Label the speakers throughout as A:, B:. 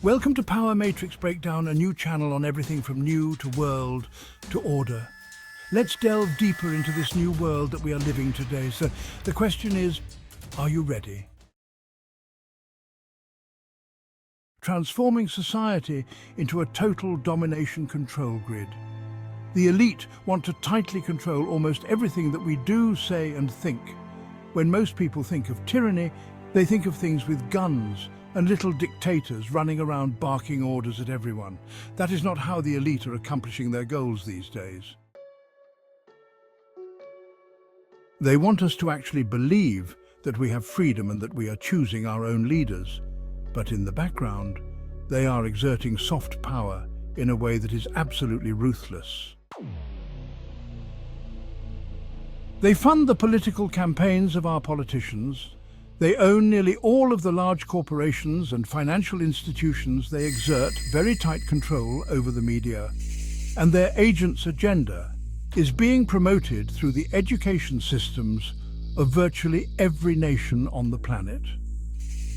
A: Welcome to Power Matrix Breakdown, a new channel on everything from new to world to order. Let's delve deeper into this new world that we are living today. So the question is, are you ready? Transforming society into a total domination control grid. The elite want to tightly control almost everything that we do, say, and think. When most people think of tyranny, they think of things with guns and little dictators running around barking orders at everyone. That is not how the elite are accomplishing their goals these days. They want us to actually believe that we have freedom and that we are choosing our own leaders. But in the background, they are exerting soft power in a way that is absolutely ruthless. They fund the political campaigns of our politicians. They own nearly all of the large corporations and financial institutions. They exert very tight control over the media. And their agents' agenda is being promoted through the education systems of virtually every nation on the planet.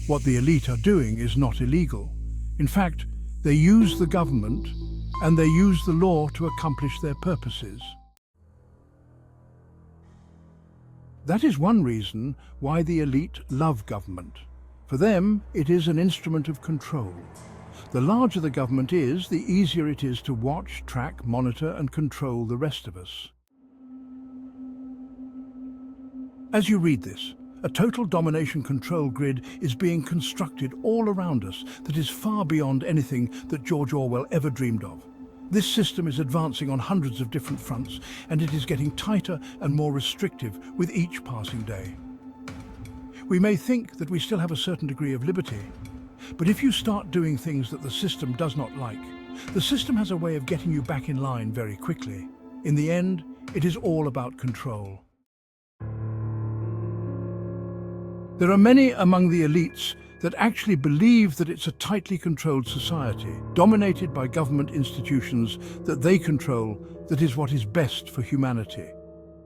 A: What the elite are doing is not illegal. In fact, they use the government and they use the law to accomplish their purposes. That is one reason why the elite love government. For them, it is an instrument of control. The larger the government is, the easier it is to watch, track, monitor, and control the rest of us. As you read this, a total domination control grid is being constructed all around us that is far beyond anything that George Orwell ever dreamed of. This system is advancing on hundreds of different fronts, and it is getting tighter and more restrictive with each passing day. We may think that we still have a certain degree of liberty, but if you start doing things that the system does not like, the system has a way of getting you back in line very quickly. In the end, it is all about control. There are many among the elites that actually believe that it's a tightly controlled society, dominated by government institutions that they control, that is what is best for humanity.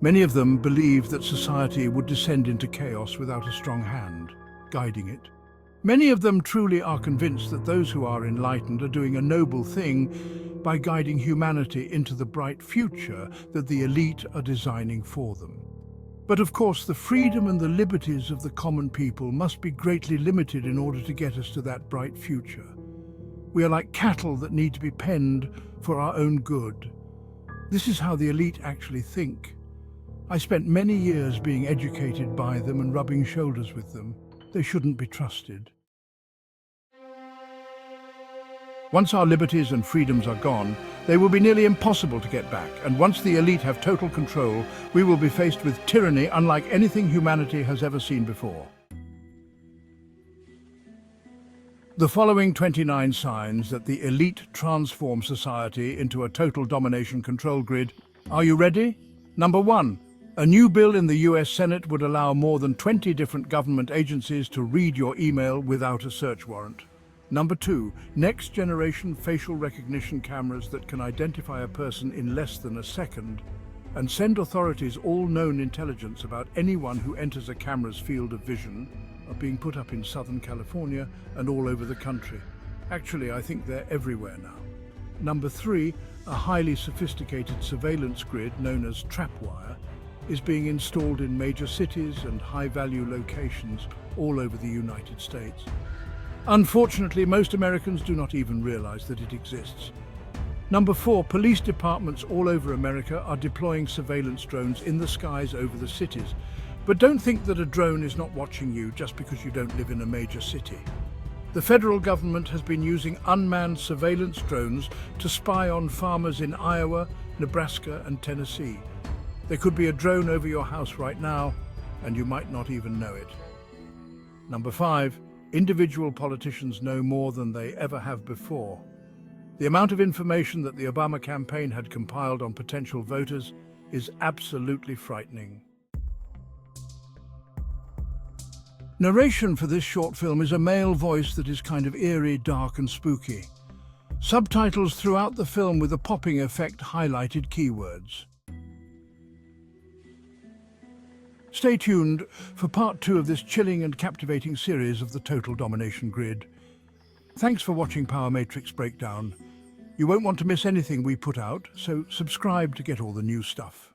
A: Many of them believe that society would descend into chaos without a strong hand guiding it. Many of them truly are convinced that those who are enlightened are doing a noble thing by guiding humanity into the bright future that the elite are designing for them. But of course, the freedom and the liberties of the common people must be greatly limited in order to get us to that bright future. We are like cattle that need to be penned for our own good. This is how the elite actually think. I spent many years being educated by them and rubbing shoulders with them. They shouldn't be trusted. Once our liberties and freedoms are gone, they will be nearly impossible to get back, and once the elite have total control, we will be faced with tyranny unlike anything humanity has ever seen before. The following 29 signs that the elite transform society into a total domination control grid. Are you ready? Number 1. A new bill in the US Senate would allow more than 20 different government agencies to read your email without a search warrant. Number 2, next-generation facial recognition cameras that can identify a person in less than a second and send authorities all known intelligence about anyone who enters a camera's field of vision are being put up in Southern California and all over the country. Actually, I think they're everywhere now. Number 3, a highly sophisticated surveillance grid known as trapwire is being installed in major cities and high-value locations all over the United States. Unfortunately, most Americans do not even realize that it exists. Number 4, police departments all over America are deploying surveillance drones in the skies over the cities. But don't think that a drone is not watching you just because you don't live in a major city. The federal government has been using unmanned surveillance drones to spy on farmers in Iowa, Nebraska, and Tennessee. There could be a drone over your house right now, and you might not even know it. Number 5, individual politicians know more than they ever have before. The amount of information that the Obama campaign had compiled on potential voters is absolutely frightening. Narration for this short film is a male voice that is kind of eerie, dark and spooky. Subtitles throughout the film with a popping effect highlighted keywords. Stay tuned for part 2 of this chilling and captivating series of the Total Domination Grid. Thanks for watching Power Matrix Breakdown. You won't want to miss anything we put out, so subscribe to get all the new stuff.